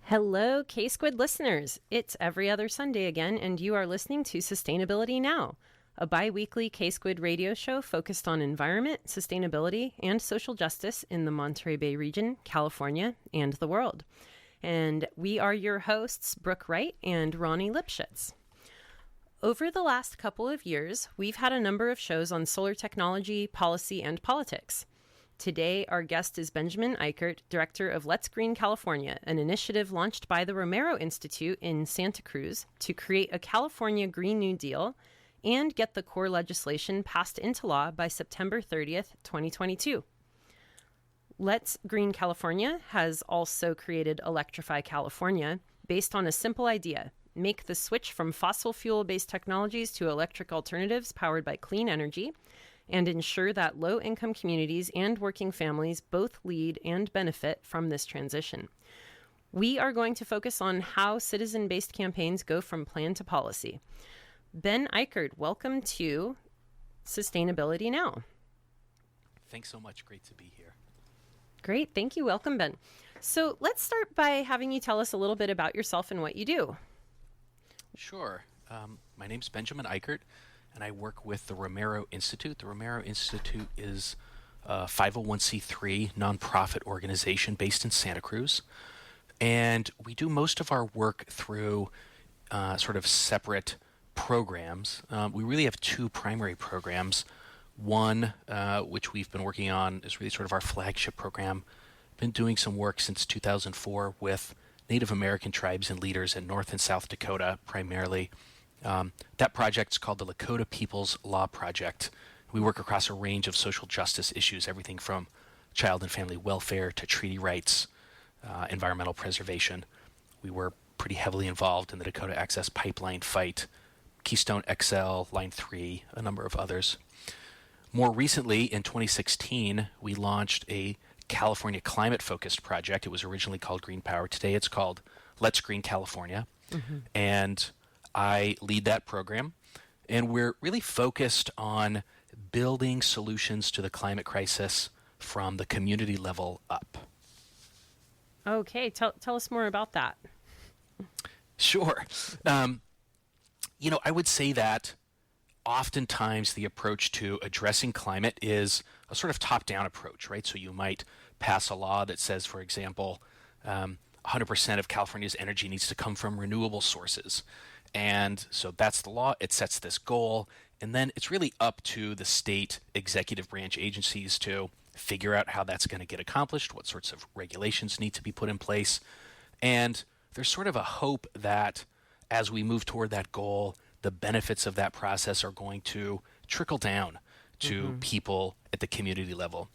Hello, KSQD listeners. It's every other Sunday again, and you are listening to Sustainability Now, a bi-weekly KSQD radio show focused on environment, sustainability, and social justice in the Monterey Bay region, California, and the world. And we are your hosts, Brooke, Wright, and Ronnie Lipschutz. Over the last couple of years, we've had a number of shows on solar technology, policy, and politics. Today, our guest is Benjamin Eichert, director of Let's Green California, an initiative launched by the Romero Institute in Santa Cruz to create a California Green New Deal and get the core legislation passed into law by September 30th, 2022. Let's Green California has also created Electrify California based on a simple idea: make the switch from fossil fuel-based technologies to electric alternatives powered by clean energy, and ensure that low-income communities and working families both lead and benefit from this transition. We are going to focus on how citizen-based campaigns go from plan to policy. Ben Eichert, welcome to Sustainability Now. Thanks so much. Great to be here. Great. Thank you. Welcome, Ben. So let's start by having you tell us a little bit about yourself and what you do. Sure. My name's Benjamin Eichert, and I work with the Romero Institute. The Romero Institute is a 501c3 nonprofit organization based in Santa Cruz. And we do most of our work through sort of separate programs. We really have two primary programs. One, which we've been working on, is really sort of our flagship program. Been doing some work since 2004 with Native American tribes and leaders in North and South Dakota primarily. That project's called the Lakota People's Law Project. We work across a range of social justice issues, everything from child and family welfare to treaty rights, environmental preservation. We were pretty heavily involved in the Dakota Access Pipeline fight, Keystone XL, Line 3, a number of others. More recently, in 2016, we launched a California climate-focused project. It was originally called Green Power. Today it's called Let's Green California. And I lead that program, and we're really focused on building solutions to the climate crisis from the community level up. Okay, tell us more about that. Sure. I would say that oftentimes the approach to addressing climate is a sort of top-down approach, right? So you might pass a law that says, for example, 100% of California's energy needs to come from renewable sources. And so that's the law. It sets this goal. And then it's really up to the state executive branch agencies to figure out how that's going to get accomplished, what sorts of regulations need to be put in place. And there's sort of a hope that as we move toward that goal, the benefits of that process are going to trickle down to people at the community level.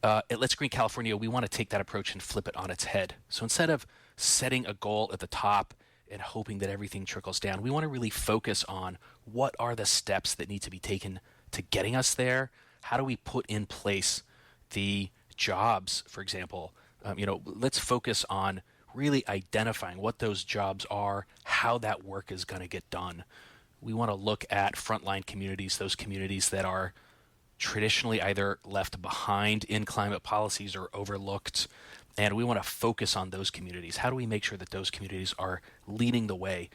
At Let's Green California, we want to take that approach and flip it on its head. So instead of setting a goal at the top and hoping that everything trickles down, we want to really focus on what are the steps that need to be taken to getting us there. How do we put in place the jobs, for example? Let's focus on really identifying what those jobs are, how that work is going to get done. We want to look at frontline communities, those communities that are traditionally either left behind in climate policies or overlooked, and we want to focus on those communities. How do we make sure that those communities are leading the way?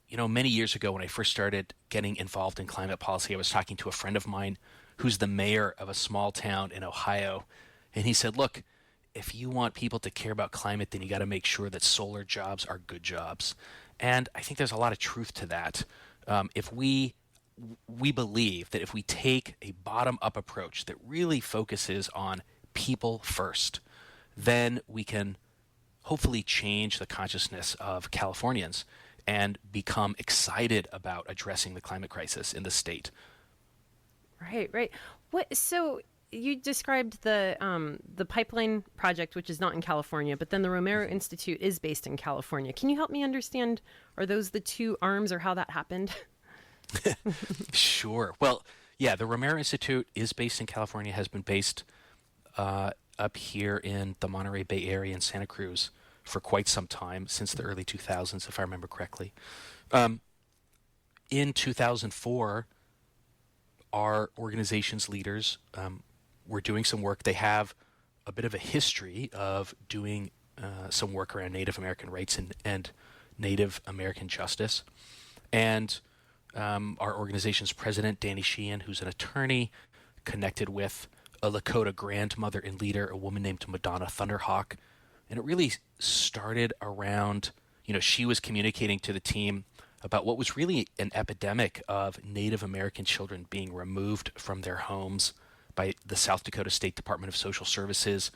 Many years ago when I first started getting involved in climate policy, I was talking to a friend of mine who's the mayor of a small town in Ohio, and he said, look, if you want people to care about climate, then you got to make sure that solar jobs are good jobs. And I think there's a lot of truth to that. If we believe that if we take a bottom-up approach that really focuses on people first, then we can hopefully change the consciousness of Californians and become excited about addressing the climate crisis in the state. Right. So you described the pipeline project, which is not in California, but then the Romero Institute is based in California. Can you help me understand, are those the two arms or how that happened? Sure. Well, yeah, the Romero Institute is based in California, has been based up here in the Monterey Bay area in Santa Cruz for quite some time, since the early 2000s, if I remember correctly. In 2004, our organization's leaders were doing some work. They have a bit of a history of doing some work around Native American rights and Native American justice. And our organization's president, Danny Sheehan, who's an attorney, connected with a Lakota grandmother and leader, a woman named Madonna Thunderhawk. And it really started around, she was communicating to the team about what was really an epidemic of Native American children being removed from their homes by the South Dakota State Department of Social Services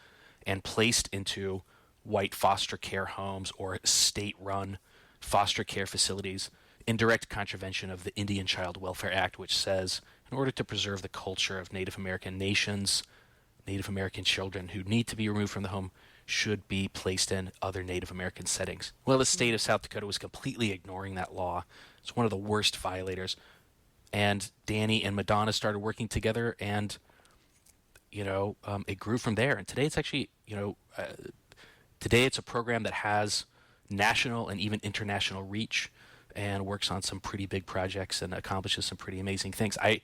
and placed into white foster care homes or state-run foster care facilities in direct contravention of the Indian Child Welfare Act, which says in order to preserve the culture of Native American nations, Native American children who need to be removed from the home should be placed in other Native American settings. Well, the state of South Dakota was completely ignoring that law. It's one of the worst violators. And Danny and Madonna started working together, and it grew from there. And today it's actually, today it's a program that has national and even international reach and works on some pretty big projects and accomplishes some pretty amazing things. I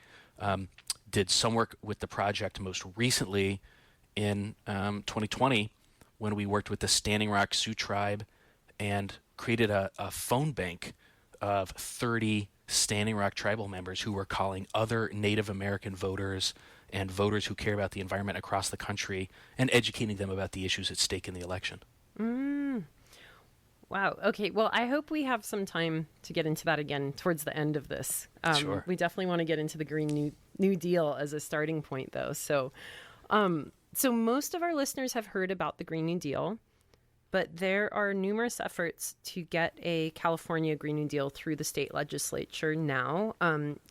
did some work with the project most recently in 2020 when we worked with the Standing Rock Sioux Tribe and created a phone bank of 30 Standing Rock tribal members who were calling other Native American voters and voters who care about the environment across the country and educating them about the issues at stake in the election. Wow. Okay. Well, I hope we have some time to get into that again towards the end of this. Sure. We definitely want to get into the Green New Deal as a starting point, though. So most of our listeners have heard about the Green New Deal, but there are numerous efforts to get a California Green New Deal through the state legislature now.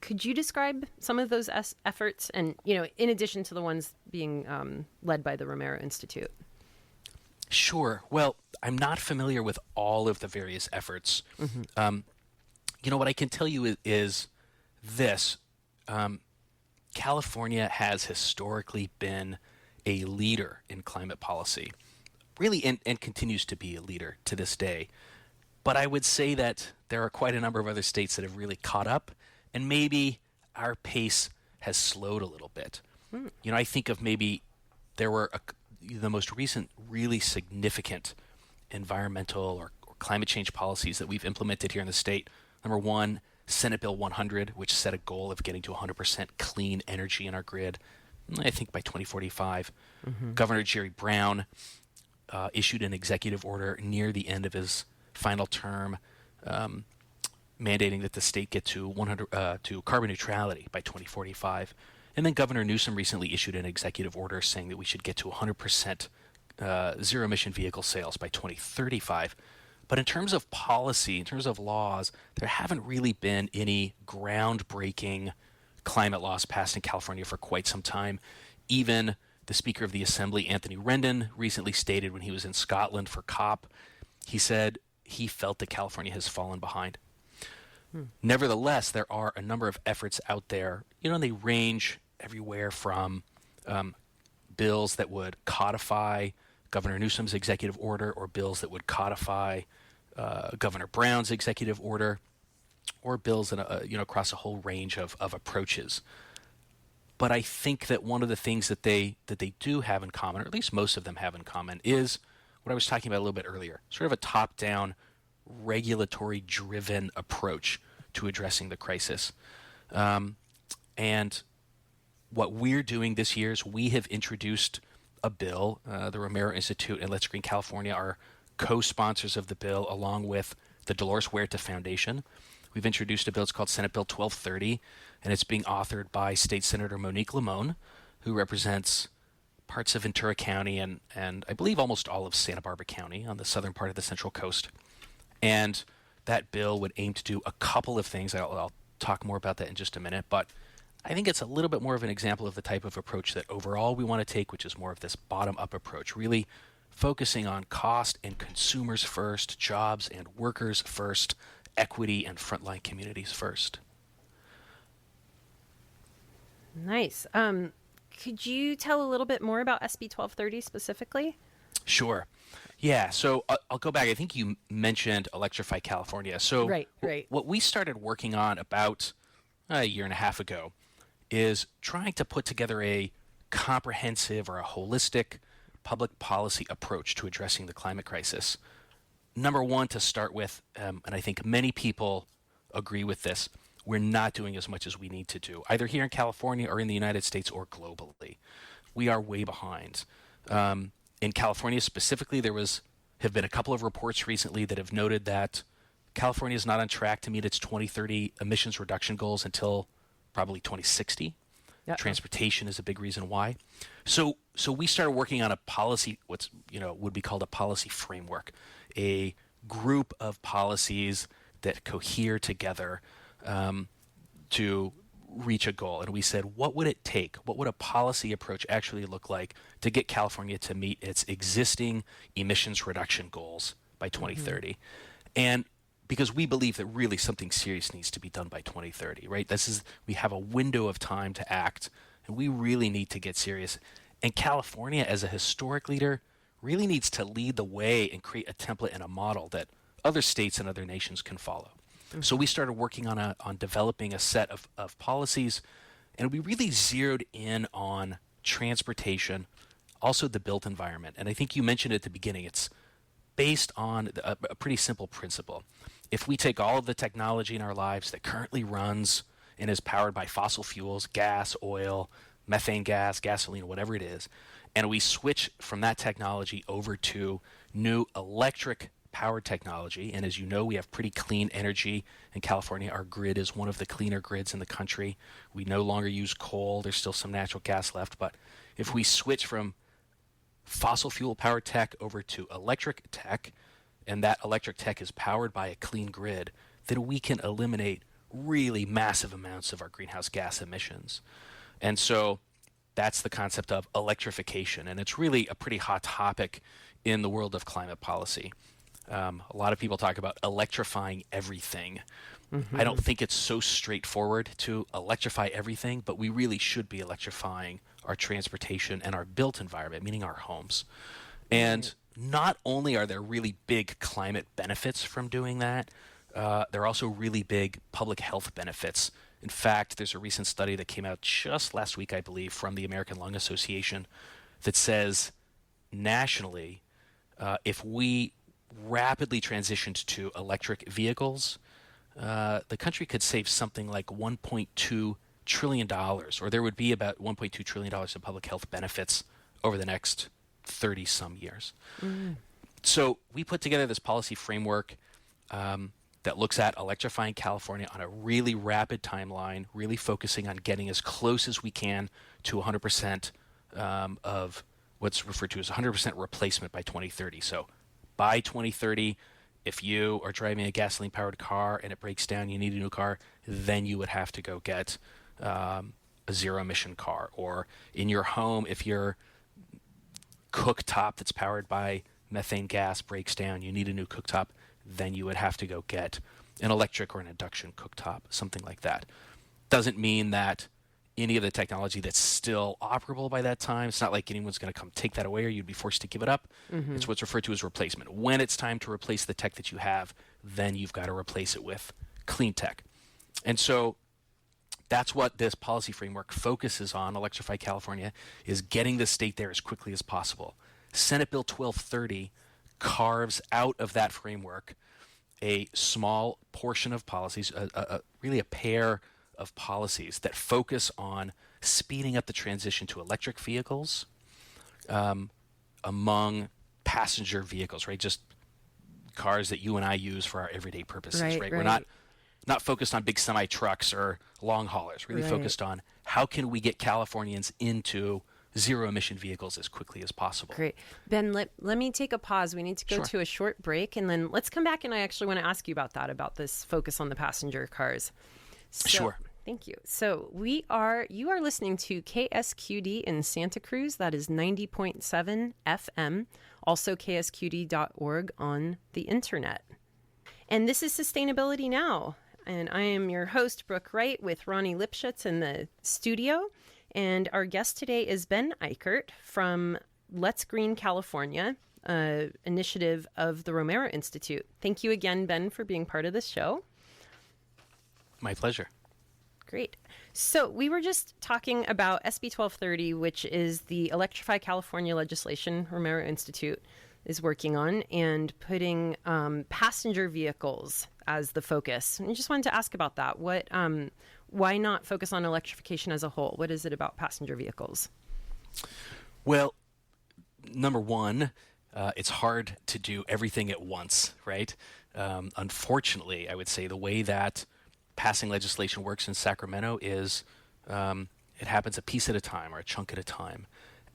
Could you describe some of those efforts and, in addition to the ones being led by the Romero Institute? Sure. Well, I'm not familiar with all of the various efforts. What I can tell you is this. California has historically been a leader in climate policy, really, and continues to be a leader to this day. But I would say that there are quite a number of other states that have really caught up, and maybe our pace has slowed a little bit. I think of maybe there were the most recent really significant environmental or climate change policies that we've implemented here in the state. Number one, Senate Bill 100, which set a goal of getting to 100% clean energy in our grid, I think by 2045. Governor Jerry Brown issued an executive order near the end of his final term mandating that the state get to to carbon neutrality by 2045. And then Governor Newsom recently issued an executive order saying that we should get to 100% zero-emission vehicle sales by 2035. But in terms of policy, in terms of laws, there haven't really been any groundbreaking climate laws passed in California for quite some time. Even the Speaker of the Assembly, Anthony Rendon, recently stated when he was in Scotland for COP, he said he felt that California has fallen behind. Nevertheless, there are a number of efforts out there, and they range everywhere from bills that would codify Governor Newsom's executive order, or bills that would codify Governor Brown's executive order, or bills that across a whole range of approaches. But I think that one of the things that they do have in common, or at least most of them have in common, is what I was talking about a little bit earlier, sort of a top-down, regulatory-driven approach to addressing the crisis. And what we're doing this year is we have introduced a bill. The Romero Institute and Let's Green California are co-sponsors of the bill, along with the Dolores Huerta Foundation. We've introduced a bill. It's called Senate Bill 1230, and it's being authored by State Senator Monique Limon, who represents parts of Ventura County and I believe almost all of Santa Barbara County on the southern part of the Central Coast. And that bill would aim to do a couple of things. I'll talk more about that in just a minute, but I think it's a little bit more of an example of the type of approach that overall we want to take, which is more of this bottom-up approach, really focusing on cost and consumers first, jobs and workers first, equity and frontline communities first. Nice. Could you tell a little bit more about SB 1230 specifically? Sure. Yeah, so I'll go back. I think you mentioned Electrify California. So right. What we started working on about a year and a half ago is trying to put together a comprehensive or a holistic public policy approach to addressing the climate crisis. Number one, to start with, and I think many people agree with this, we're not doing as much as we need to do, either here in California or in the United States or globally. We are way behind. In California specifically, have been a couple of reports recently that have noted that California is not on track to meet its 2030 emissions reduction goals until probably 2060. Yep. Transportation is a big reason why. So we started working on a policy, would be called a policy framework, a group of policies that cohere together to reach a goal. And we said, what would it take? What would a policy approach actually look like to get California to meet its existing emissions reduction goals by 2030? Mm-hmm. And because we believe that really something serious needs to be done by 2030, right? We have a window of time to act, and we really need to get serious. And California, as a historic leader, really needs to lead the way and create a template and a model that other states and other nations can follow. Mm-hmm. So we started working on developing a set of policies, and we really zeroed in on transportation, also the built environment. And I think you mentioned at the beginning, it's based on a pretty simple principle. If we take all of the technology in our lives that currently runs and is powered by fossil fuels, gas, oil, methane gas, gasoline, whatever it is, and we switch from that technology over to new electric powered technology, and as you know, we have pretty clean energy in California. Our grid is one of the cleaner grids in the country. We no longer use coal. There's still some natural gas left, but if we switch from fossil fuel powered tech over to electric tech, and that electric tech is powered by a clean grid, then we can eliminate really massive amounts of our greenhouse gas emissions. And so that's the concept of electrification, and it's really a pretty hot topic in the world of climate policy. A lot of people talk about electrifying everything. Mm-hmm. I don't think it's so straightforward to electrify everything, but we really should be electrifying our transportation and our built environment, meaning our homes. And not only are there really big climate benefits from doing that, there are also really big public health benefits. In fact, there's a recent study that came out just last week, I believe, from the American Lung Association that says nationally, if we rapidly transitioned to electric vehicles, the country could save something like $1.2 trillion, or there would be about $1.2 trillion in public health benefits over the next 30-some years. Mm. So we put together this policy framework that looks at electrifying California on a really rapid timeline, really focusing on getting as close as we can to 100% of what's referred to as 100% replacement by 2030. So by 2030, if you are driving a gasoline-powered car and it breaks down, you need a new car, then you would have to go get a zero-emission car. Or in your home, if your cooktop that's powered by methane gas breaks down, you need a new cooktop, then you would have to go get an electric or an induction cooktop, something like that. Doesn't mean that any of the technology that's still operable by that time, it's not like anyone's going to come take that away or you'd be forced to give it up. Mm-hmm. It's what's referred to as replacement. When it's time to replace the tech that you have, then you've got to replace it with clean tech. And so that's what this policy framework focuses on. Electrify California is getting the state there as quickly as possible. Senate Bill 1230 carves out of that framework a small portion of policies, really a pair of policies that focus on speeding up the transition to electric vehicles among passenger vehicles, right? Just cars that you and I use for our everyday purposes, right? We're not focused on big semi-trucks or long haulers, really focused on how can we get Californians into zero-emission vehicles as quickly as possible. Great. Ben, let me take a pause. We need to go to a short break, and then let's come back, and I actually want to ask you about this focus on the passenger cars. Sure. Thank you. So you are listening to KSQD in Santa Cruz. That is 90.7 FM. Also ksqd.org on the internet. And this is Sustainability Now. And I am your host, Brooke Wright, with Ronnie Lipschutz in the studio. And our guest today is Ben Eichert from Let's Green California, initiative of the Romero Institute. Thank you again, Ben, for being part of this show. My pleasure. Great. So we were just talking about SB 1230, which is the Electrify California legislation Romero Institute is working on, and putting passenger vehicles as the focus. And I just wanted to ask about that. Why not focus on electrification as a whole? What is it about passenger vehicles? Well, number one, it's hard to do everything at once, right? Unfortunately, I would say the way that passing legislation works in Sacramento is it happens a piece at a time or a chunk at a time.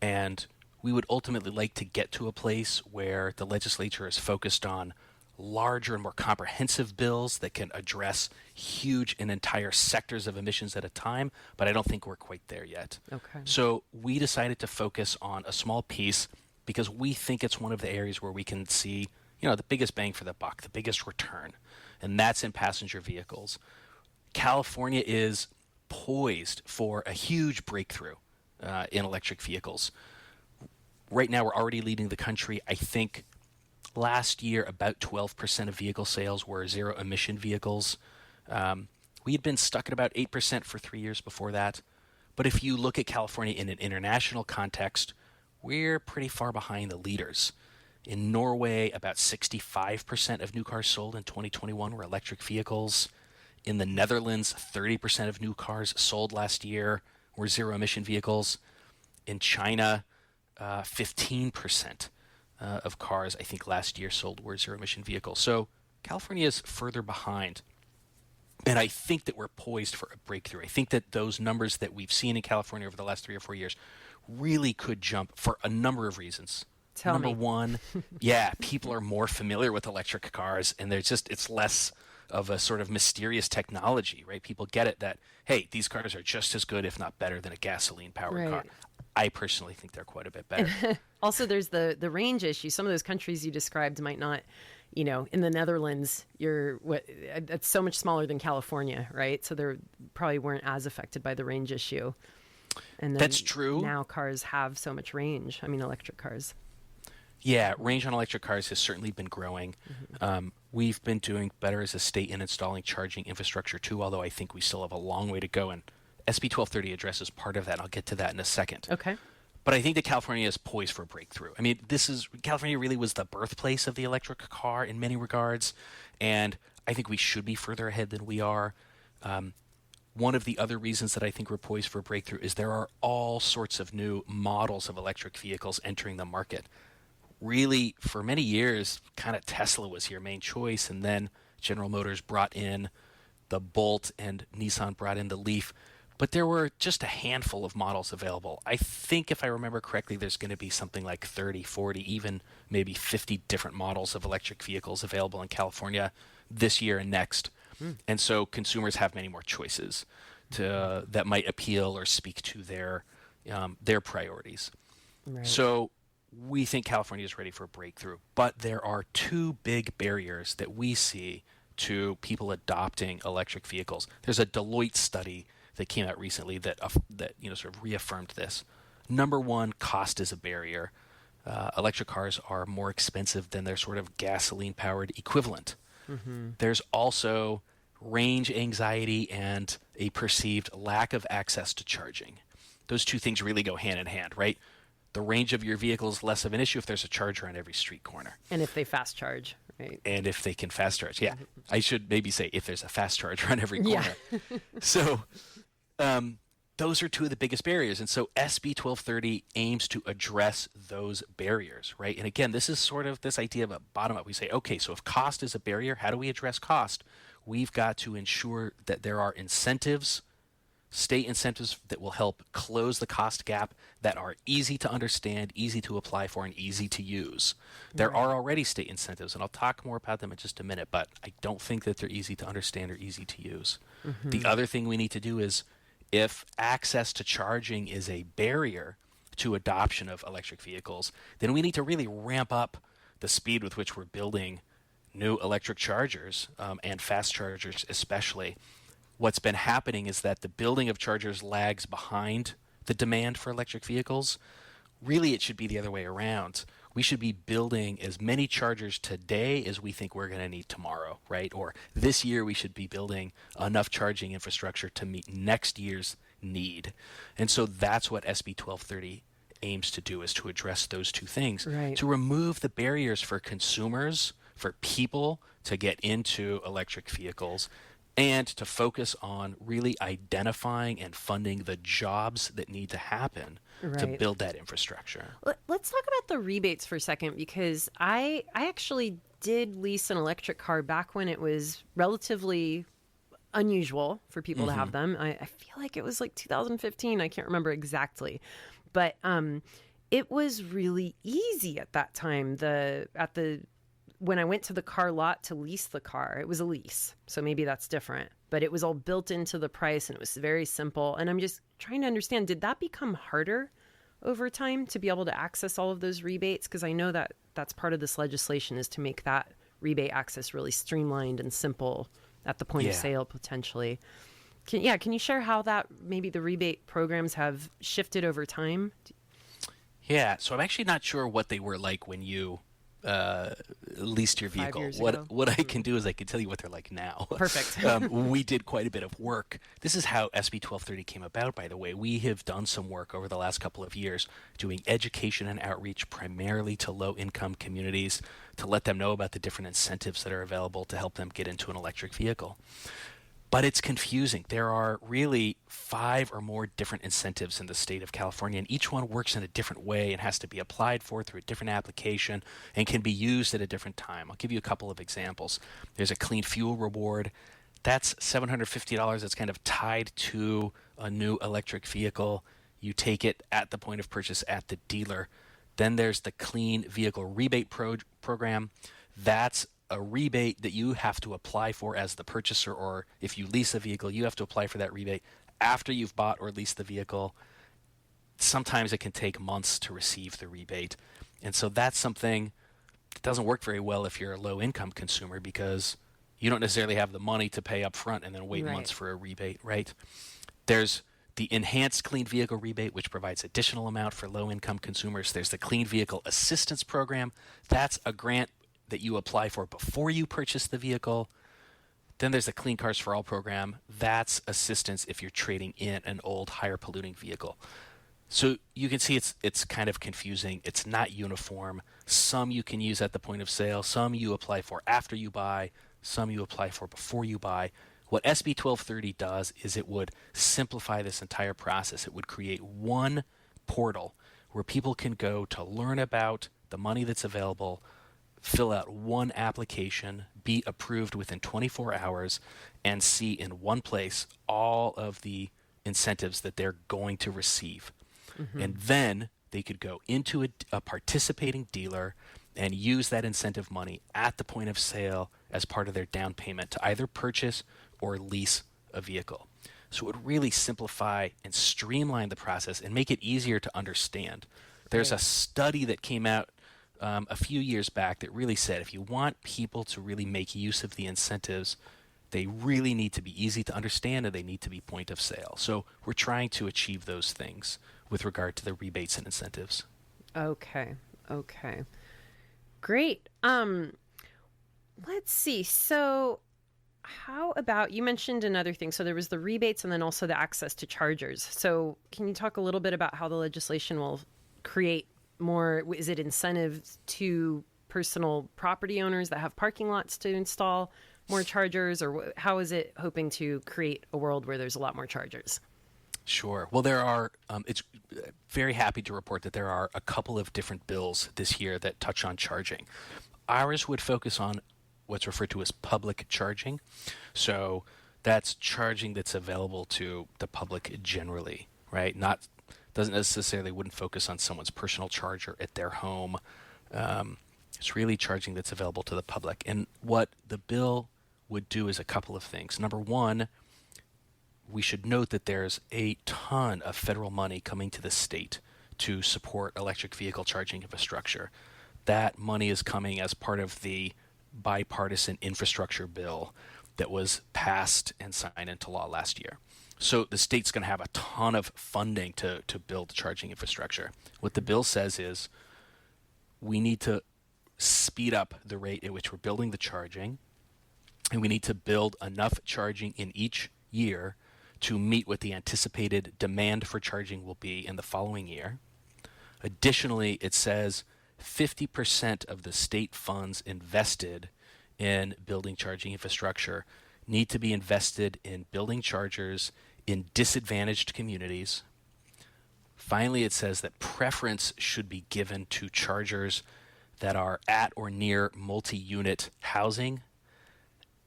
And we would ultimately like to get to a place where the legislature is focused on larger and more comprehensive bills that can address huge and entire sectors of emissions at a time, but I don't think we're quite there yet. Okay. So we decided to focus on a small piece because we think it's one of the areas where we can see, the biggest bang for the buck, the biggest return, and that's in passenger vehicles. California is poised for a huge breakthrough in electric vehicles. Right now, we're already leading the country. I think last year, about 12% of vehicle sales were zero-emission vehicles. We had been stuck at about 8% for 3 years before that. But if you look at California in an international context, we're pretty far behind the leaders. In Norway, about 65% of new cars sold in 2021 were electric vehicles. In the Netherlands, 30% of new cars sold last year were zero-emission vehicles. In China, 15% of cars, I think, last year sold were zero-emission vehicles. So California is further behind. And I think that we're poised for a breakthrough. I think that those numbers that we've seen in California over the last 3 or 4 years really could jump for a number of reasons. Number one, people are more familiar with electric cars, and it's less of a sort of mysterious technology, right? People get it that, hey, these cars are just as good, if not better, than a gasoline-powered car. I personally think they're quite a bit better. Also, there's the range issue. Some of those countries you described might not, in the Netherlands, it's so much smaller than California, right? So they probably weren't as affected by the range issue. And then that's true. Now cars have so much range. I mean, electric cars. Yeah, range on electric cars has certainly been growing. Mm-hmm. We've been doing better as a state in installing charging infrastructure too, although I think we still have a long way to go. And SB 1230 addresses part of that. I'll get to that in a second. Okay. But I think that California is poised for a breakthrough. I mean, California really was the birthplace of the electric car in many regards, and I think we should be further ahead than we are. One of the other reasons that I think we're poised for a breakthrough is there are all sorts of new models of electric vehicles entering the market. Really, for many years, kind of Tesla was your main choice, and then General Motors brought in the Bolt and Nissan brought in the Leaf. But there were just a handful of models available. I think, if I remember correctly, there's going to be something like 30, 40, even maybe 50 different models of electric vehicles available in California this year and next. And so consumers have many more choices that might appeal or speak to their priorities. Right. So we think California is ready for a breakthrough. But there are two big barriers that we see to people adopting electric vehicles. There's a Deloitte study that came out recently that sort of reaffirmed this. Number one, cost is a barrier. Electric cars are more expensive than their sort of gasoline-powered equivalent. Mm-hmm. There's also range anxiety and a perceived lack of access to charging. Those two things really go hand in hand, right? The range of your vehicle is less of an issue if there's a charger on every street corner. And if they fast charge, right? And if they can fast charge, yeah. I should maybe say if there's a fast charger on every corner. Yeah. So those are two of the biggest barriers. And so SB 1230 aims to address those barriers, right? And again, this is sort of this idea of a bottom up. We say, okay, so if cost is a barrier, how do we address cost? We've got to ensure that there are incentives, state incentives that will help close the cost gap that are easy to understand, easy to apply for, and easy to use. There are already state incentives, and I'll talk more about them in just a minute, but I don't think that they're easy to understand or easy to use. Mm-hmm. The other thing we need to do is, if access to charging is a barrier to adoption of electric vehicles, then we need to really ramp up the speed with which we're building new electric chargers and fast chargers especially. What's been happening is that the building of chargers lags behind the demand for electric vehicles. Really, it should be the other way around. we should be building as many chargers today as we think we're going to need tomorrow, right? Or this year we should be building enough charging infrastructure to meet next year's need. And so that's what SB 1230 aims to do, is to address those two things, Right. to remove the barriers for consumers, for people to get into electric vehicles, and to focus on really identifying and funding the jobs that need to happen to Right. build that infrastructure. Let's talk about the rebates for a second, because I actually did lease an electric car back when it was relatively unusual for people to have them. I feel like it was like 2015. I can't remember exactly, but it was really easy at that time. When I went to the car lot to lease the car, it was a lease, so maybe that's different. But it was all built into the price, and it was very simple. And I'm just trying to understand: did that become harder over time to be able to access all of those rebates? Because I know that that's part of this legislation, is to make that rebate access really streamlined and simple at the point of sale potentially. Can you share how that maybe the rebate programs have shifted over time? Yeah, so I'm actually not sure what they were like when you leased your 5 vehicle. years ago. What I can do is I can tell you what they're like now. Perfect. We did quite a bit of work. This is how SB 1230 came about, by the way. We have done some work over the last couple of years doing education and outreach primarily to low-income communities to let them know about the different incentives that are available to help them get into an electric vehicle. But it's confusing. There are really 5 or more different incentives in the state of California, and each one works in a different way and has to be applied for through a different application and can be used at a different time. I'll give you a couple of examples. There's a clean fuel reward. That's $750. That's kind of tied to a new electric vehicle. You take it at the point of purchase at the dealer. Then there's the clean vehicle rebate program. That's a rebate that you have to apply for as the purchaser, or if you lease a vehicle, you have to apply for that rebate after you've bought or leased the vehicle. Sometimes it can take months to receive the rebate. And so that's something that doesn't work very well if you're a low-income consumer, because you don't necessarily have the money to pay up front and then wait months for a rebate, right? There's the enhanced clean vehicle rebate, which provides additional amount for low-income consumers. There's the clean vehicle assistance program. That's a grant that you apply for before you purchase the vehicle. Then there's the Clean Cars for All program. That's assistance if you're trading in an old, higher polluting vehicle. So you can see it's kind of confusing. It's not uniform. Some you can use at the point of sale. Some you apply for after you buy. Some you apply for before you buy. What SB 1230 does is it would simplify this entire process. It would create one portal where people can go to learn about the money that's available, fill out one application, be approved within 24 hours, and see in one place all of the incentives that they're going to receive. And then they could go into a participating dealer and use that incentive money at the point of sale as part of their down payment to either purchase or lease a vehicle. So it would really simplify and streamline the process and make it easier to understand. There's a study that came out a few years back that really said if you want people to really make use of the incentives, they really need to be easy to understand and they need to be point of sale. So we're trying to achieve those things with regard to the rebates and incentives. Okay. Great. Let's see. So how about, you mentioned another thing. So there was the rebates and then also the access to chargers. So can you talk a little bit about how the legislation will create more, is it incentives to personal property owners that have parking lots to install more chargers, or how is it hoping to create a world where there's a lot more chargers? Sure. Well, there are, it's very happy to report that there are a couple of different bills this year that touch on charging. Ours would focus on what's referred to as public charging. So that's charging that's available to the public generally, right? Doesn't necessarily wouldn't focus on someone's personal charger at their home. It's really charging that's available to the public. And what the bill would do is a couple of things. Number one, we should note that there's a ton of federal money coming to the state to support electric vehicle charging infrastructure. That money is coming as part of the bipartisan infrastructure bill that was passed and signed into law last year. So the state's going to have a ton of funding to build charging infrastructure. What the bill says is we need to speed up the rate at which we're building the charging, and we need to build enough charging in each year to meet what the anticipated demand for charging will be in the following year. Additionally, it says 50% of the state funds invested in building charging infrastructure need to be invested in building chargers in disadvantaged communities. Finally, it says that preference should be given to chargers that are at or near multi-unit housing.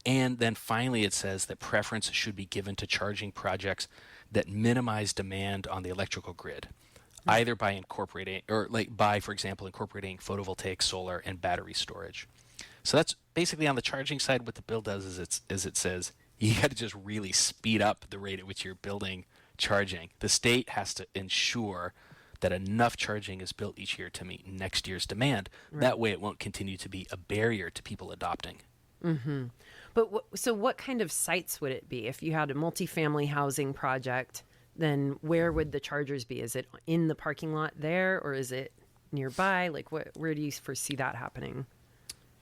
And then finally, it says that preference should be given to charging projects that minimize demand on the electrical grid, either by incorporating, or by, for example, incorporating photovoltaic, solar, and battery storage. So that's basically on the charging side. What the bill does is it says you got to just really speed up the rate at which you're building charging. The state has to ensure that enough charging is built each year to meet next year's demand. Right. That way it won't continue to be a barrier to people adopting. Mm-hmm. But so what kind of sites would it be? If you had a multifamily housing project, then where would the chargers be? Is it in the parking lot there, or is it nearby? Like, where do you foresee that happening?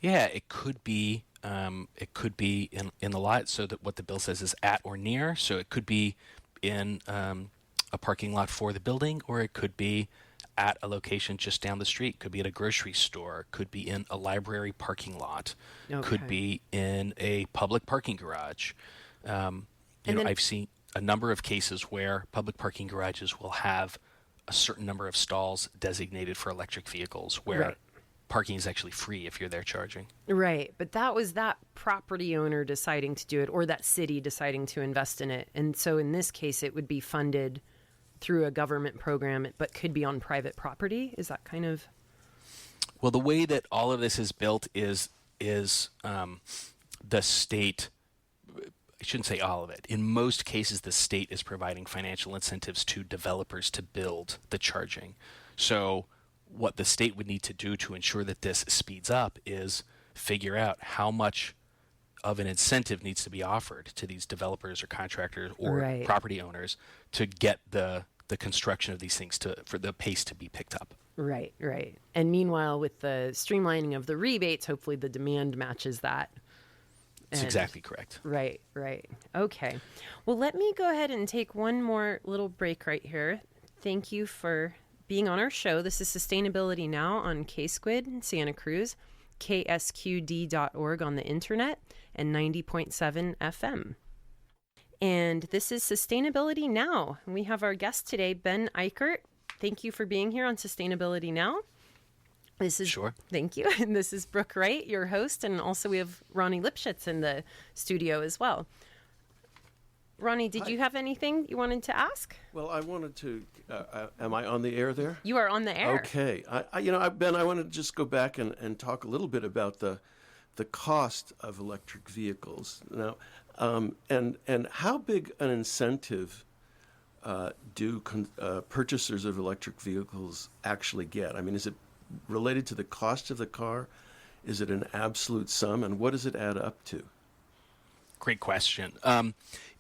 Yeah, it could be in the lot. So that what the bill says is at or near. So it could be in a parking lot for the building, or it could be at a location just down the street. Could be at a grocery store. Could be in a library parking lot. Okay. Could be in a public parking garage. I've seen a number of cases where public parking garages will have a certain number of stalls designated for electric vehicles, where right. parking is actually free if you're there charging. Right, but that was that property owner deciding to do it, or that city deciding to invest in it. And so in this case, it would be funded through a government program, but could be on private property. Is that kind of? Well, the way that all of this is built is the state. I shouldn't say all of it. In most cases, the state is providing financial incentives to developers to build the charging. So what the state would need to do to ensure that this speeds up is figure out how much of an incentive needs to be offered to these developers or contractors or right. property owners to get the construction of these things for the pace to be picked up. Right. And meanwhile, with the streamlining of the rebates, hopefully the demand matches that. That's exactly correct. Right. Okay. Well, let me go ahead and take one more little break right here. Thank you for being on our show. This is Sustainability Now on KSQD in Santa Cruz, KSQD.org on the internet, and 90.7 FM. And this is Sustainability Now. We have our guest today, Ben Eichert. Thank you for being here on Sustainability Now. This is Sure. Thank you. And this is Brooke Wright, your host, and also we have Ronnie Lipschutz in the studio as well. Ronnie, did you have anything you wanted to ask? Well, I wanted to. Am I on the air there? You are on the air. Okay. Ben, I wanted to just go back and talk a little bit about the cost of electric vehicles now, and how big an incentive do purchasers of electric vehicles actually get? I mean, is it related to the cost of the car? Is it an absolute sum, and what does it add up to? Great question.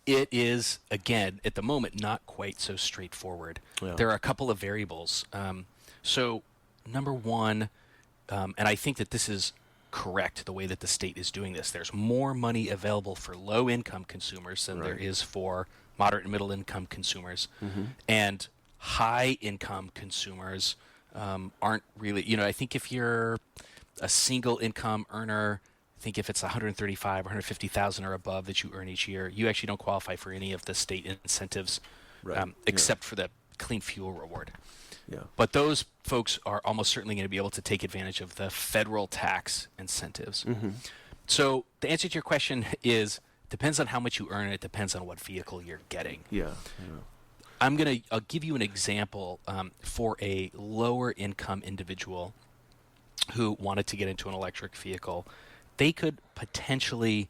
It is, again, at the moment, not quite so straightforward. Yeah. There are a couple of variables. So, number one, and I think that this is correct, the way that the state is doing this. There's more money available for low-income consumers than there is for moderate and middle-income consumers. Mm-hmm. And high-income consumers aren't really, I think if you're a single-income earner, I think if it's 135 or 150,000 or above that you earn each year, you actually don't qualify for any of the state incentives, except for the clean fuel reward. Yeah. But those folks are almost certainly going to be able to take advantage of the federal tax incentives. Mm-hmm. So the answer to your question is, depends on how much you earn. It depends on what vehicle you're getting. Yeah. I'll give you an example for a lower income individual who wanted to get into an electric vehicle. They could potentially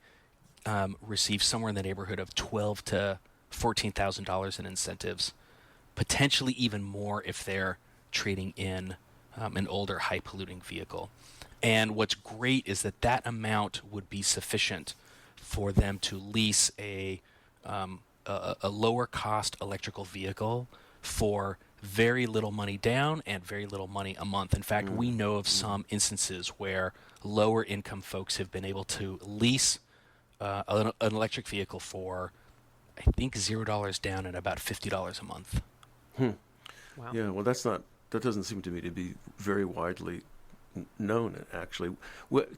receive somewhere in the neighborhood of $12,000 to $14,000 in incentives, potentially even more if they're trading in an older, high-polluting vehicle. And what's great is that amount would be sufficient for them to lease a lower-cost electrical vehicle for very little money down and very little money a month. In fact, we know of some instances where lower income folks have been able to lease an electric vehicle for, I think, $0 down and about $50 a month. Wow. Yeah, well, that doesn't seem to me to be very widely known, actually.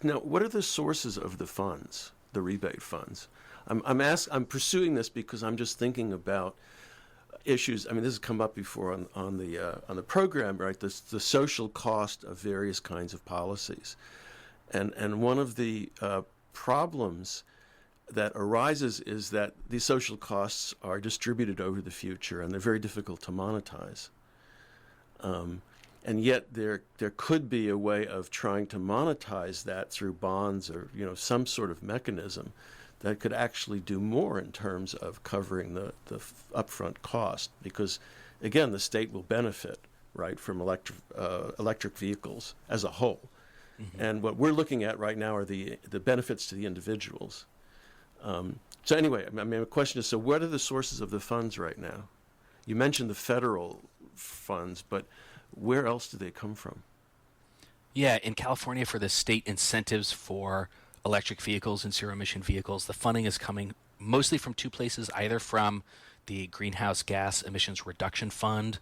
Now, what are the sources of the funds, the rebate funds? I'm pursuing this because I'm just thinking about issues. I mean, this has come up before on the program, right? The social cost of various kinds of policies, and one of the problems that arises is that these social costs are distributed over the future, and they're very difficult to monetize. And yet there could be a way of trying to monetize that through bonds or some sort of mechanism that could actually do more in terms of covering the upfront cost, because again the state will benefit, right, from electric vehicles as a whole. And what we're looking at right now are the benefits to the individuals. So anyway, I mean, the question is, so what are the sources of the funds right now? You mentioned the federal funds, but where else do they come from? Yeah, in California, for the state incentives for electric vehicles and zero-emission vehicles, the funding is coming mostly from two places, either from the Greenhouse Gas Emissions Reduction Fund,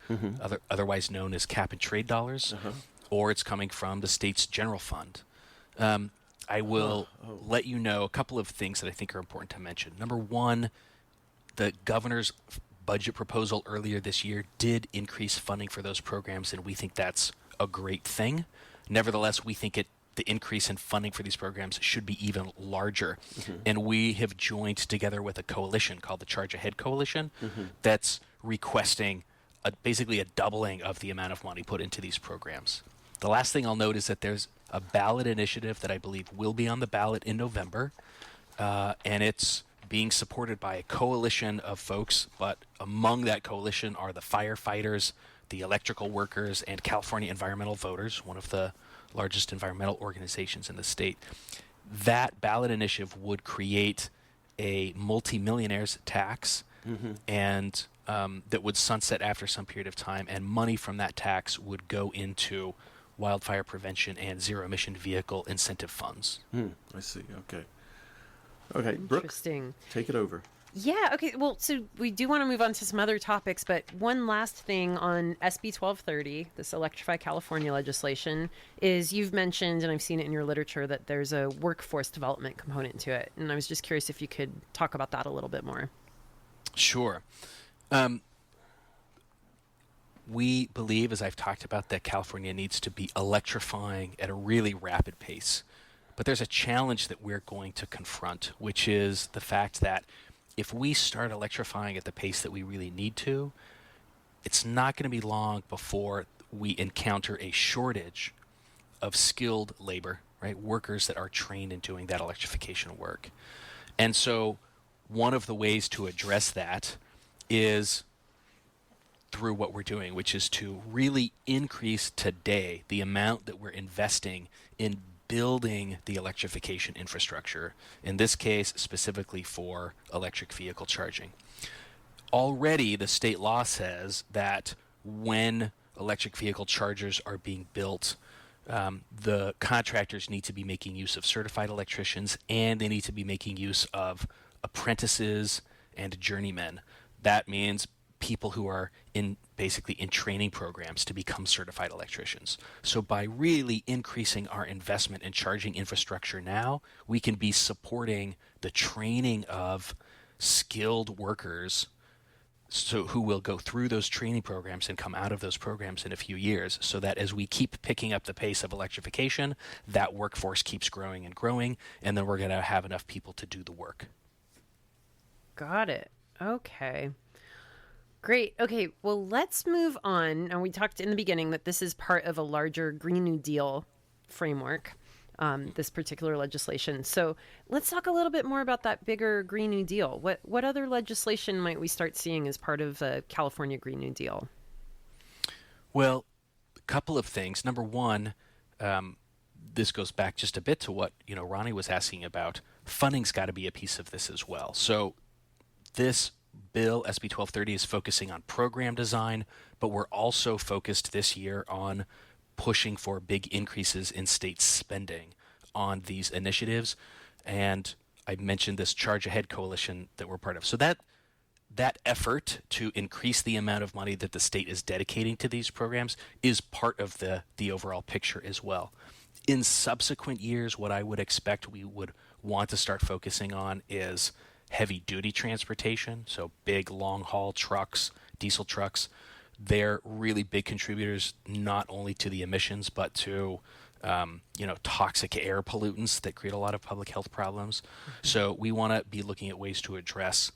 otherwise known as cap and trade dollars, or it's coming from the state's general fund. I will let you know a couple of things that I think are important to mention. Number one, the governor's budget proposal earlier this year did increase funding for those programs, and we think that's a great thing. Nevertheless, we think the increase in funding for these programs should be even larger. And we have joined together with a coalition called the Charge Ahead Coalition that's requesting basically a doubling of the amount of money put into these programs. The last thing I'll note is that there's a ballot initiative that I believe will be on the ballot in November, and it's being supported by a coalition of folks, but among that coalition are the firefighters, the electrical workers, and California Environmental Voters, one of the largest environmental organizations in the state. That ballot initiative would create a multi-millionaires tax, and that would sunset after some period of time, and money from that tax would go into wildfire prevention and zero-emission vehicle incentive funds. I see. Okay, Brooke, Interesting. take it over. Yeah, okay. Well, so we do want to move on to some other topics, but one last thing on SB 1230, this Electrify California legislation, is you've mentioned, and I've seen it in your literature, that there's a workforce development component to it. And I was just curious if you could talk about that a little bit more. Sure. We believe, as I've talked about, that California needs to be electrifying at a really rapid pace. But there's a challenge that we're going to confront, which is the fact that if we start electrifying at the pace that we really need to, it's not going to be long before we encounter a shortage of skilled labor, right? Workers that are trained in doing that electrification work. And so one of the ways to address that is through what we're doing, which is to really increase today the amount that we're investing in building the electrification infrastructure, in this case specifically for electric vehicle charging. Already the state law says that when electric vehicle chargers are being built, the contractors need to be making use of certified electricians, and they need to be making use of apprentices and journeymen. That means people who are basically in training programs to become certified electricians. So by really increasing our investment in charging infrastructure now, we can be supporting the training of skilled workers who will go through those training programs and come out of those programs in a few years, so that as we keep picking up the pace of electrification, that workforce keeps growing and growing, and then we're going to have enough people to do the work. Got it. Okay. Great. Okay, well, let's move on. And we talked in the beginning that this is part of a larger Green New Deal framework, this particular legislation. So let's talk a little bit more about that bigger Green New Deal. What other legislation might we start seeing as part of the California Green New Deal? Well, a couple of things. Number one, this goes back just a bit to what Ronnie was asking about. Funding's got to be a piece of this as well. So this bill, SB 1230, is focusing on program design, but we're also focused this year on pushing for big increases in state spending on these initiatives. And I mentioned this Charge Ahead coalition that we're part of. So that effort to increase the amount of money that the state is dedicating to these programs is part of the overall picture as well. In subsequent years, what I would expect we would want to start focusing on is heavy-duty transportation, so big long-haul trucks, diesel trucks. They're really big contributors not only to the emissions but to toxic air pollutants that create a lot of public health problems. Mm-hmm. So we want to be looking at ways to address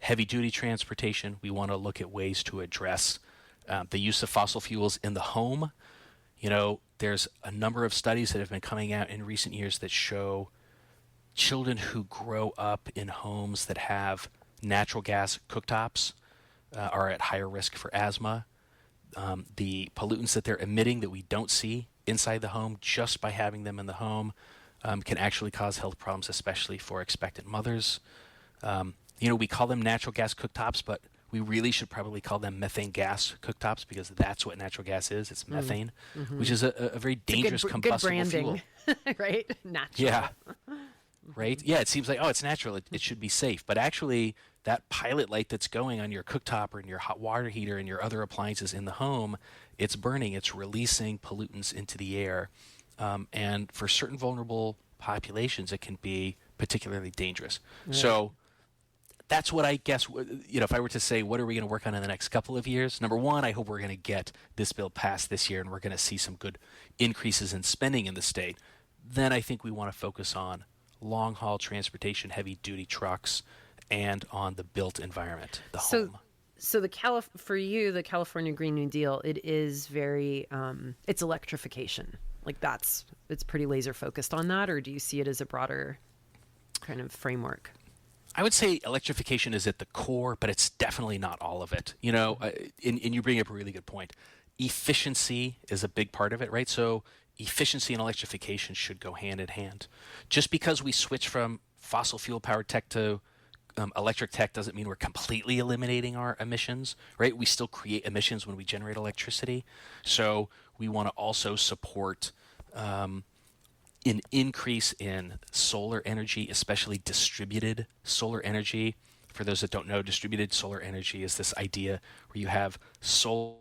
heavy-duty transportation. We want to look at ways to address the use of fossil fuels in the home. There's a number of studies that have been coming out in recent years that show children who grow up in homes that have natural gas cooktops are at higher risk for asthma. The pollutants that they're emitting that we don't see inside the home just by having them in the home can actually cause health problems, especially for expectant mothers. We call them natural gas cooktops, but we really should probably call them methane gas cooktops because that's what natural gas is. It's methane, which is a very dangerous combustible fuel. Right? Natural. Yeah. Right? Yeah, it seems like, it's natural. It should be safe. But actually, that pilot light that's going on your cooktop or in your hot water heater and your other appliances in the home, it's burning. It's releasing pollutants into the air. And for certain vulnerable populations, it can be particularly dangerous. Right. So that's what I guess, if I were to say, what are we going to work on in the next couple of years? Number one, I hope we're going to get this bill passed this year and we're going to see some good increases in spending in the state. Then I think we want to focus on long-haul transportation, heavy-duty trucks, and on the built environment, the home. So for you, the California Green New Deal, it is very, it's electrification. Like it's pretty laser focused on that, or do you see it as a broader kind of framework? I would say electrification is at the core, but it's definitely not all of it. And you bring up a really good point. Efficiency is a big part of it, right? So efficiency and electrification should go hand in hand. Just because we switch from fossil fuel powered tech to electric tech doesn't mean we're completely eliminating our emissions, right? We still create emissions when we generate electricity. So we want to also support an increase in solar energy, especially distributed solar energy. For those that don't know, distributed solar energy is this idea where you have solar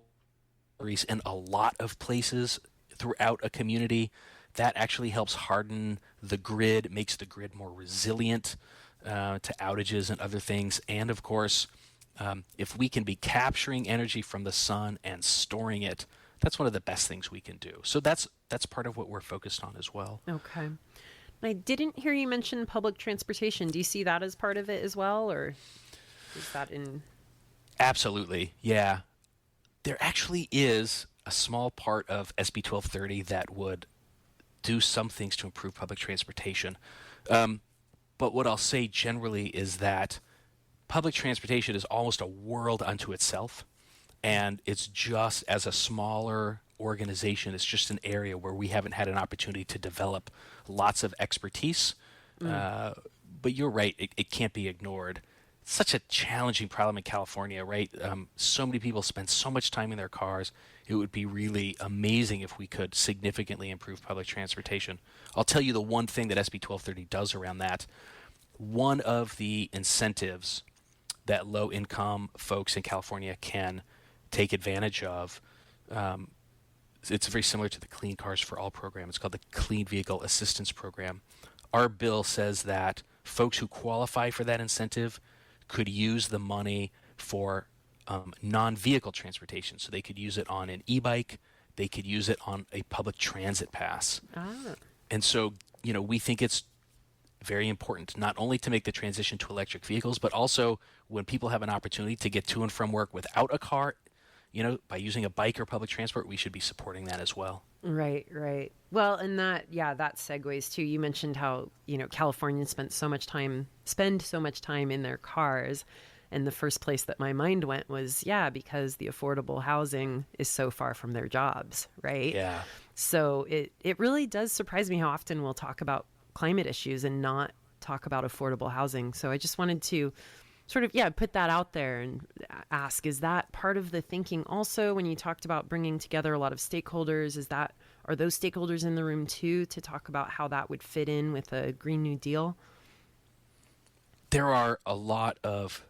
in a lot of places throughout a community. That actually helps harden the grid, makes the grid more resilient to outages and other things. And of course, if we can be capturing energy from the sun and storing it, that's one of the best things we can do. So that's part of what we're focused on as well. Okay. I didn't hear you mention public transportation. Do you see that as part of it as well, or is that in? Absolutely, yeah. There actually is a small part of SB 1230 that would do some things to improve public transportation. But what I'll say generally is that public transportation is almost a world unto itself. And it's just, as a smaller organization, it's just an area where we haven't had an opportunity to develop lots of expertise. But you're right, it can't be ignored. It's such a challenging problem in California, right? So many people spend so much time in their cars. It would be really amazing if we could significantly improve public transportation. I'll tell you the one thing that SB 1230 does around that. One of the incentives that low-income folks in California can take advantage of, it's very similar to the Clean Cars for All program. It's called the Clean Vehicle Assistance Program. Our bill says that folks who qualify for that incentive could use the money for non-vehicle transportation. So they could use it on an e-bike, they could use it on a public transit pass. And so, we think it's very important not only to make the transition to electric vehicles, but also when people have an opportunity to get to and from work without a car, by using a bike or public transport, we should be supporting that as well. Right. Well, and that segues too. You mentioned how, Californians spend so much time in their cars. And the first place that my mind went was, because the affordable housing is so far from their jobs, right? Yeah. So it really does surprise me how often we'll talk about climate issues and not talk about affordable housing. So I just wanted to sort of, put that out there and ask, is that part of the thinking also when you talked about bringing together a lot of stakeholders? Are those stakeholders in the room too to talk about how that would fit in with a Green New Deal? There are a lot of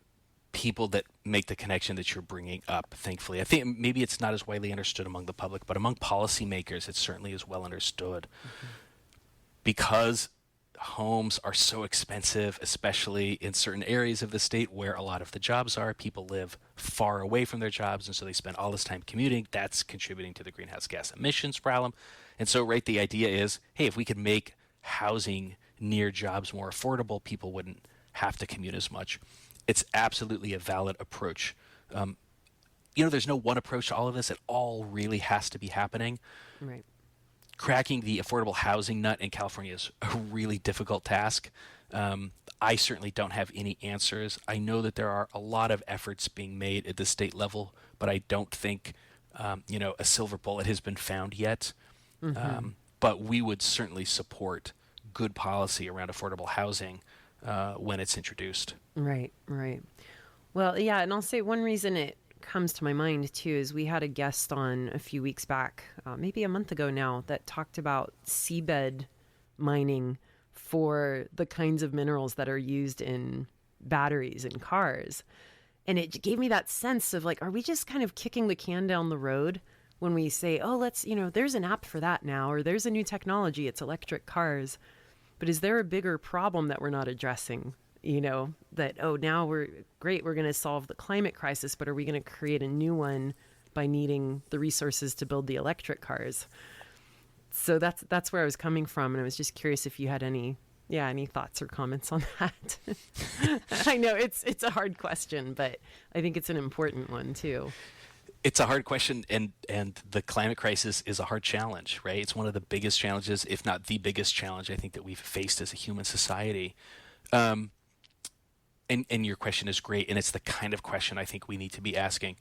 people that make the connection that you're bringing up, thankfully. I think maybe it's not as widely understood among the public, but among policymakers, it certainly is well understood. Mm-hmm. Because homes are so expensive, especially in certain areas of the state where a lot of the jobs are. People live far away from their jobs, and so they spend all this time commuting. That's contributing to the greenhouse gas emissions problem. And so, right, the idea is, hey, if we could make housing near jobs more affordable, people wouldn't have to commute as much. It's absolutely a valid approach. There's no one approach to all of this. It all really has to be happening. Right. Cracking the affordable housing nut in California is a really difficult task. I certainly don't have any answers. I know that there are a lot of efforts being made at the state level, but I don't think, a silver bullet has been found yet. Mm-hmm. But we would certainly support good policy around affordable housing when it's introduced. Right. Well, yeah, and I'll say one reason it comes to my mind too is we had a guest on a few weeks back, maybe a month ago now, that talked about seabed mining for the kinds of minerals that are used in batteries in cars. And it gave me that sense of like, are we just kind of kicking the can down the road when we say, oh, let's, there's an app for that now, or there's a new technology, it's electric cars. But is there a bigger problem that we're not addressing? That, now we're going to solve the climate crisis, but are we going to create a new one by needing the resources to build the electric cars? So that's where I was coming from. And I was just curious if you had any thoughts or comments on that. I know it's a hard question, but I think it's an important one too. It's a hard question, and the climate crisis is a hard challenge, right? It's one of the biggest challenges, if not the biggest challenge, I think, that we've faced as a human society. And your question is great, and it's the kind of question I think we need to be asking.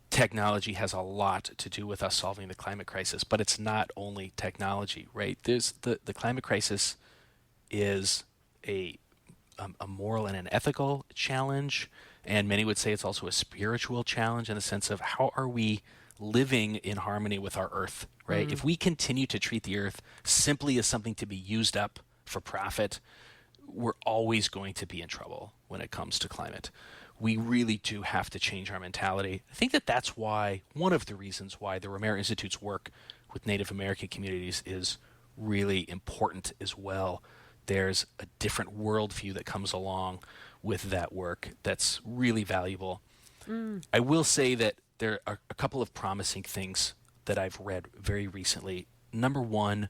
Technology has a lot to do with us solving the climate crisis, but it's not only technology, right? There's the climate crisis is a moral and an ethical challenge, and many would say it's also a spiritual challenge in the sense of how are we living in harmony with our earth, right? If we continue to treat the earth simply as something to be used up for profit, we're always going to be in trouble when it comes to climate. We really do have to change our mentality. I think that's why, one of the reasons why the Romero Institute's work with Native American communities is really important as well. There's a different worldview that comes along with that work that's really valuable. I will say that there are a couple of promising things that I've read very recently. Number one,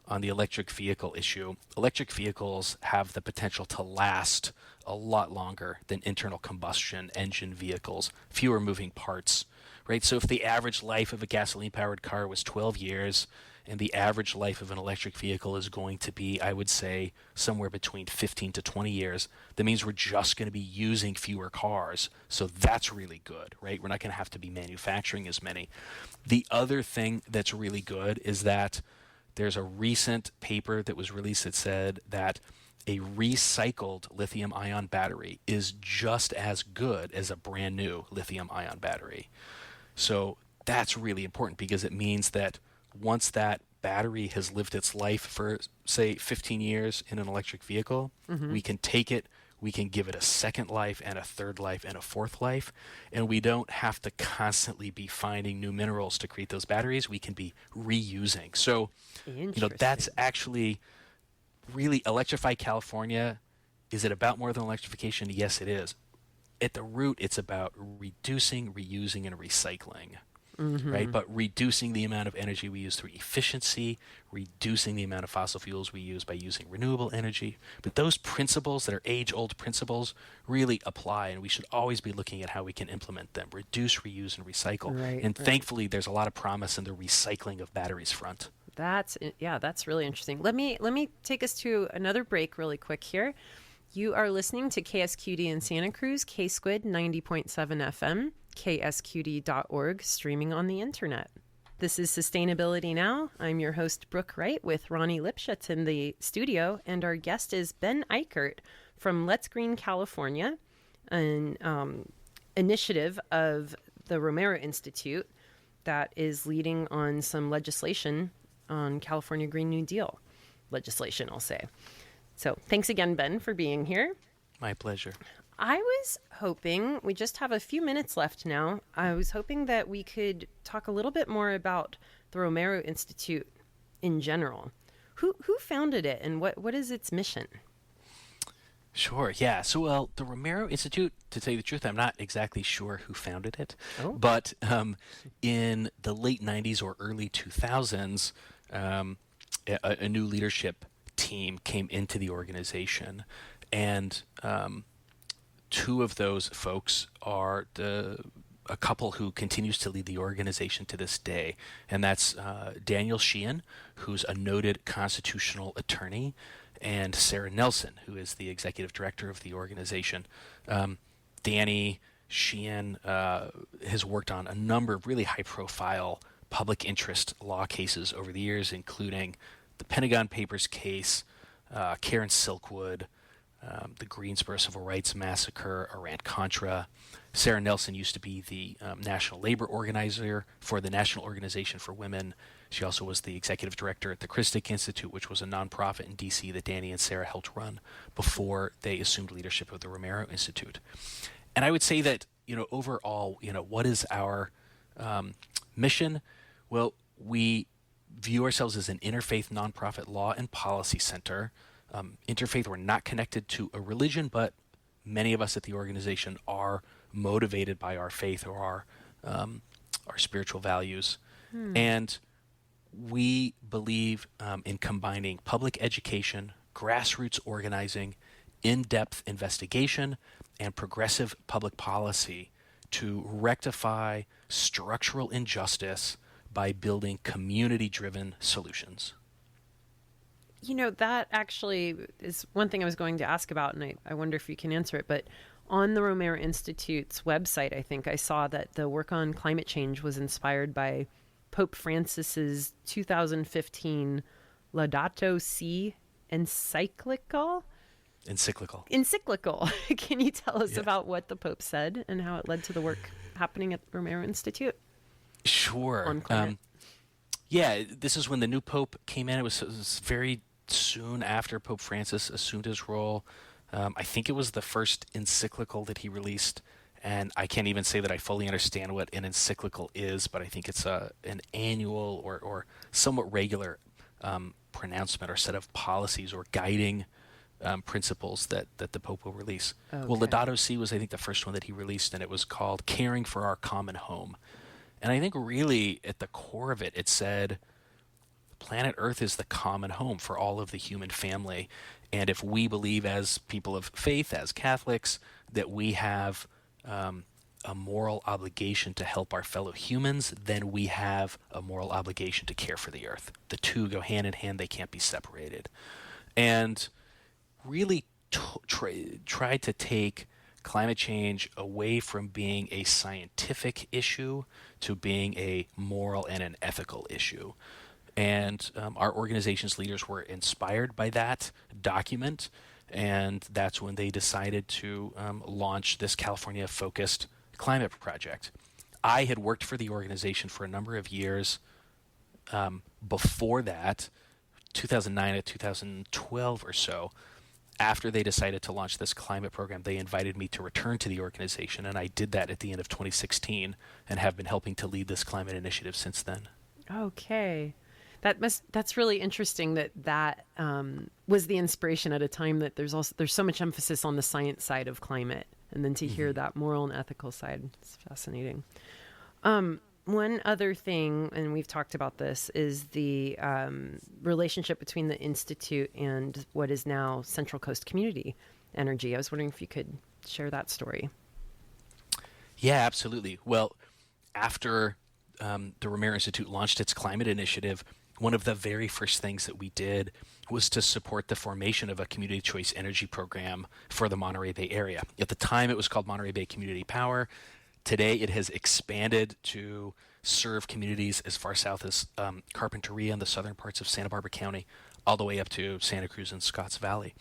on the electric vehicle issue, electric vehicles have the potential to last a lot longer than internal combustion engine vehicles, fewer moving parts, right? So if the average life of a gasoline-powered car was 12 years, and the average life of an electric vehicle is going to be, I would say, somewhere between 15 to 20 years, that means we're just going to be using fewer cars. So that's really good, right? We're not going to have to be manufacturing as many. The other thing that's really good is that there's a recent paper that was released that said that a recycled lithium-ion battery is just as good as a brand new lithium-ion battery. So that's really important because it means that once that battery has lived its life for, say, 15 years in an electric vehicle, we can take it, we can give it a second life and a third life and a fourth life, and we don't have to constantly be finding new minerals to create those batteries. We can be reusing. So, that's actually really Electrify California. Is it about more than electrification? Yes, it is. At the root, it's about reducing, reusing, and recycling. Right? But reducing the amount of energy we use through efficiency, reducing the amount of fossil fuels we use by using renewable energy. But those principles that are age-old principles really apply, and we should always be looking at how we can implement them. Reduce, reuse, and recycle. And thankfully, there's a lot of promise in the recycling of batteries front. That's really interesting. Let me take us to another break really quick here. You are listening to KSQD in Santa Cruz, KSQD 90.7 FM, KSQD.org, streaming on the internet. This is Sustainability Now. I'm your host, Brooke Wright, with Ronnie Lipschutz in the studio, and our guest is Ben Eichert from Let's Green California, an initiative of the Romero Institute that is leading on some legislation on California Green New Deal legislation, I'll say. So thanks again, Ben, for being here. My pleasure. I was hoping, we just have a few minutes left now, I was hoping that we could talk a little bit more about the Romero Institute in general. Who founded it, and what is its mission? Sure, yeah. So, well, the Romero Institute, to tell you the truth, I'm not exactly sure who founded it. Oh. But in the late 90s or early 2000s, a new leadership team came into the organization. And two of those folks are a couple who continues to lead the organization to this day. And that's Daniel Sheehan, who's a noted constitutional attorney, and Sarah Nelson, who is the executive director of the organization. Danny Sheehan has worked on a number of really high-profile public interest law cases over the years, including the Pentagon Papers case, Karen Silkwood, the Greensboro Civil Rights Massacre, Iran-Contra. Sarah Nelson used to be the national labor organizer for the National Organization for Women. She also was the executive director at the Christic Institute, which was a nonprofit in D.C. that Danny and Sarah helped run before they assumed leadership of the Romero Institute. And I would say that, overall, what is our mission? Well, we view ourselves as an interfaith nonprofit law and policy center. Interfaith, we're not connected to a religion, but many of us at the organization are motivated by our faith or our spiritual values. And we believe in combining public education, grassroots organizing, in-depth investigation, and progressive public policy to rectify structural injustice by building community-driven solutions. That actually is one thing I was going to ask about, and I wonder if you can answer it. But on the Romero Institute's website, I think I saw that the work on climate change was inspired by Pope Francis's 2015 Laudato Si encyclical. Can you tell us about what the Pope said and how it led to the work happening at the Romero Institute? Sure. On climate. This is when the new Pope came in. It was very soon after Pope Francis assumed his role. I think it was the first encyclical that he released. And I can't even say that I fully understand what an encyclical is, but I think it's an annual or somewhat regular pronouncement or set of policies or guiding principles that the Pope will release. Okay. Well, Laudato Si was, I think, the first one that he released, and it was called Caring for Our Common Home. And I think really at the core of it, it said planet Earth is the common home for all of the human family. And if we believe as people of faith, as Catholics, that we have a moral obligation to help our fellow humans, then we have a moral obligation to care for the earth. The two go hand in hand. They can't be separated. And really tried to take climate change away from being a scientific issue to being a moral and an ethical issue. And our organization's leaders were inspired by that document, and that's when they decided to launch this California-focused climate project. I had worked for the organization for a number of years before that, 2009 to 2012 or so. After they decided to launch this climate program, they invited me to return to the organization, and I did that at the end of 2016 and have been helping to lead this climate initiative since then. Okay. That's really interesting that was the inspiration at a time that there's so much emphasis on the science side of climate, and then to hear that moral and ethical side, it's fascinating. One other thing, and we've talked about this, is the relationship between the Institute and what is now Central Coast Community Energy. I was wondering if you could share that story. Yeah, absolutely. Well, after the Romero Institute launched its climate initiative, one of the very first things that we did was to support the formation of a community choice energy program for the Monterey Bay area. At the time, it was called Monterey Bay Community Power. Today, it has expanded to serve communities as far south as Carpinteria and the southern parts of Santa Barbara County, all the way up to Santa Cruz and Scotts Valley.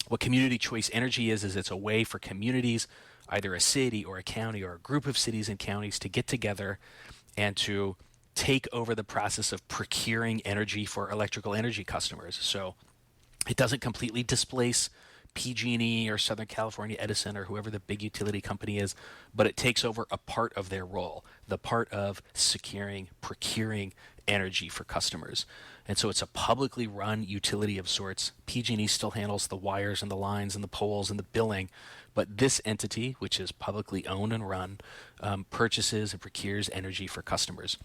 What community choice energy is it's a way for communities, either a city or a county or a group of cities and counties, to get together and to take over the process of procuring energy for electrical energy customers. So it doesn't completely displace PG&E or Southern California Edison or whoever the big utility company is, but it takes over a part of their role, the part of securing, procuring energy for customers. And so it's a publicly run utility of sorts. PG&E still handles the wires and the lines and the poles and the billing, but this entity, which is publicly owned and run, purchases and procures energy for customers.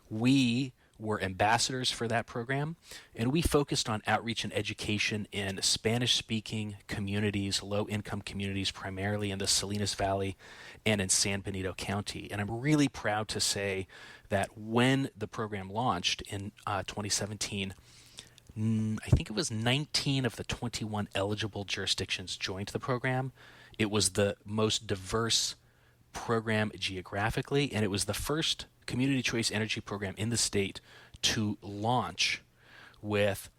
We were ambassadors for that program, and we focused on outreach and education in Spanish-speaking communities, low-income communities, primarily in the Salinas Valley and in San Benito County. And I'm really proud to say that when the program launched in 2017, I think it was 19 of the 21 eligible jurisdictions joined the program. It was the most diverse program geographically, and it was the first community choice energy program in the state to launch with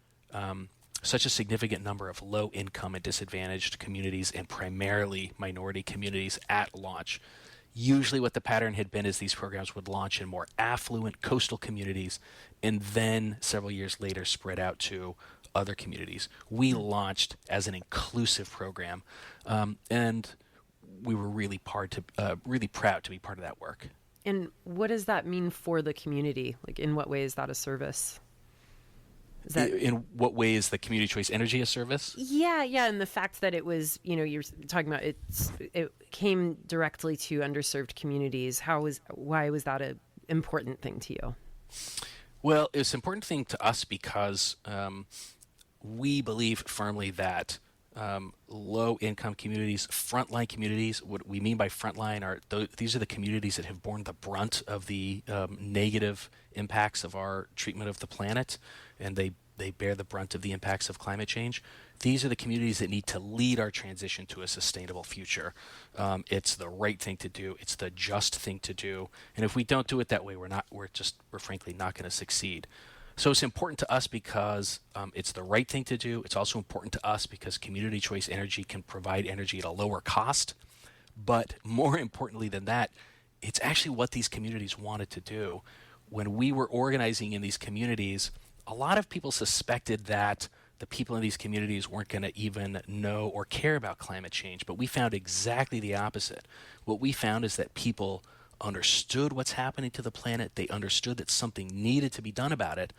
such a significant number of low income and disadvantaged communities and primarily minority communities at launch. Usually what the pattern had been is these programs would launch in more affluent coastal communities and then several years later spread out to other communities. We launched as an inclusive program, and we were really proud to be part of that work. And what does that mean for the community? Like, in what way is that a service? In what way is the community choice energy a service? Yeah, and the fact that it was, you're talking about it came directly to underserved communities. Why was that an important thing to you? Well, it's an important thing to us because we believe firmly that low-income communities, frontline communities, what we mean by frontline are these are the communities that have borne the brunt of the negative impacts of our treatment of the planet, and they bear the brunt of the impacts of climate change. These are the communities that need to lead our transition to a sustainable future. It's the right thing to do. It's the just thing to do. And if we don't do it that way, we're frankly not going to succeed. So it's important to us because it's the right thing to do. It's also important to us because community choice energy can provide energy at a lower cost. But more importantly than that, it's actually what these communities wanted to do. When we were organizing in these communities, a lot of people suspected that the people in these communities weren't going to even know or care about climate change. But we found exactly the opposite. What we found is that people understood what's happening to the planet. They understood that something needed to be done about it,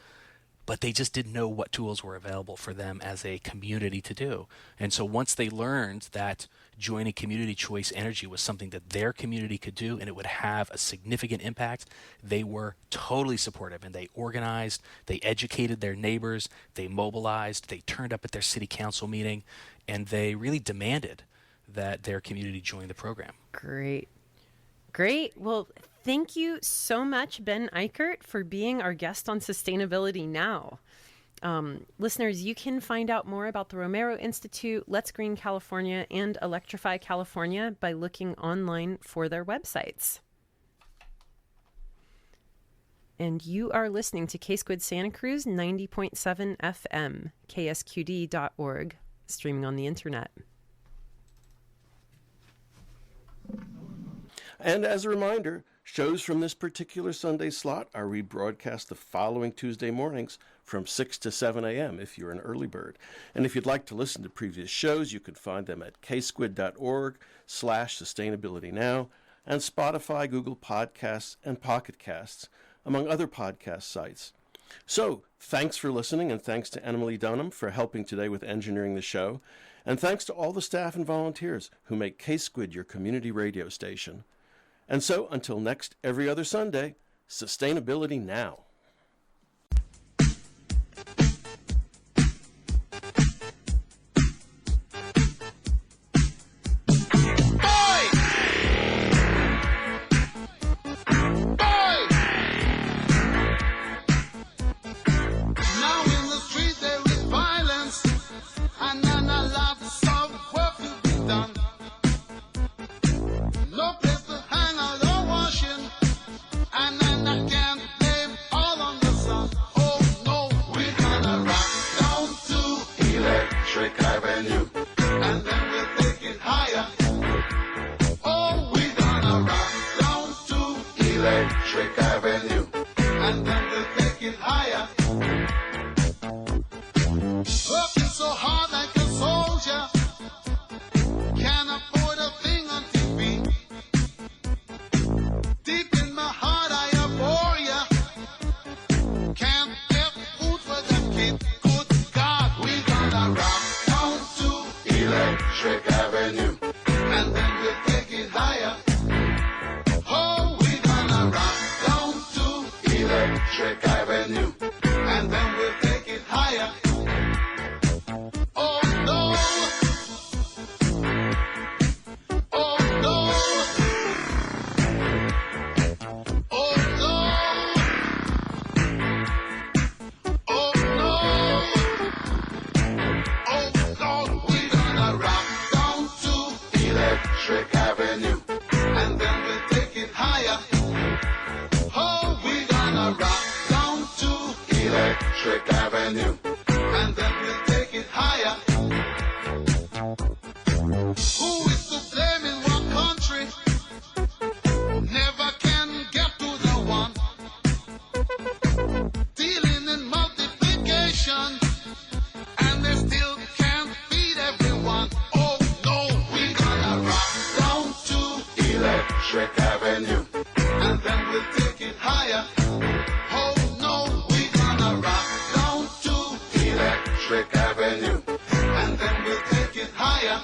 but they just didn't know what tools were available for them as a community to do. And so once they learned that joining community choice energy was something that their community could do and it would have a significant impact, they were totally supportive, and they organized, they educated their neighbors, they mobilized, they turned up at their city council meeting, and they really demanded that their community join the program. Great. Well, thank you so much, Ben Eichert, for being our guest on Sustainability Now. Listeners, you can find out more about the Romero Institute, Let's Green California, and Electrify California by looking online for their websites. And you are listening to KSQD Santa Cruz 90.7 FM, KSQD.org, streaming on the internet. And as a reminder, shows from this particular Sunday slot are rebroadcast the following Tuesday mornings from 6 to 7 a.m. if you're an early bird. And if you'd like to listen to previous shows, you can find them at ksquid.org/sustainabilitynow and Spotify, Google Podcasts, and Pocket Casts, among other podcast sites. So, thanks for listening, and thanks to Emily Dunham for helping today with engineering the show. And thanks to all the staff and volunteers who make KSQD your community radio station. And so, until next every other Sunday, Sustainability Now. Electric Avenue. and then we'll take it higher. Oh, we're gonna rock down to Electric Avenue, and then we'll take it higher. Working so hard like a soldier, can't afford a thing on TV. Deep in my heart I abhor ya, can't get food for the kid. Good God, we gonna rock down to Electric Avenue, and then we'll take it higher. Oh, we gonna rock down to Electric Avenue, and then we'll take it higher. Oh no, oh no, oh no, oh no, oh God, we gonna rock down to Electric Avenue, and then we'll take it higher. Oh, we gonna rock down to Electric Avenue, and then we'll take it higher. Who is to blame in what country? Never can get to the one. Dealing in multiplication, and they still can't feed everyone. Oh no, we gonna rock down to Electric Avenue, and then we'll take it higher. Oh no, we gonna rock down to Electric Avenue, and then we'll take it higher.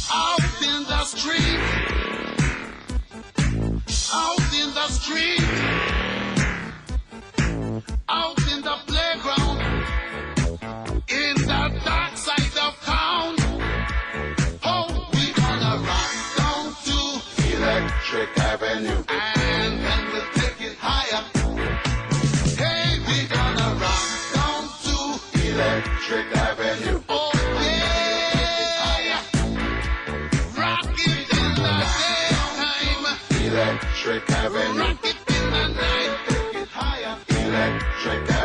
Out in the street, out in the street, out in the playground, in the dark side of town. Oh, we gonna rock down to Electric Avenue, and then we'll take it higher. Hey, we gonna rock down to Electric Avenue. Oh yeah, rock it in the daytime, Electric Avenue. Rock it in the night, take it higher, Electric Avenue.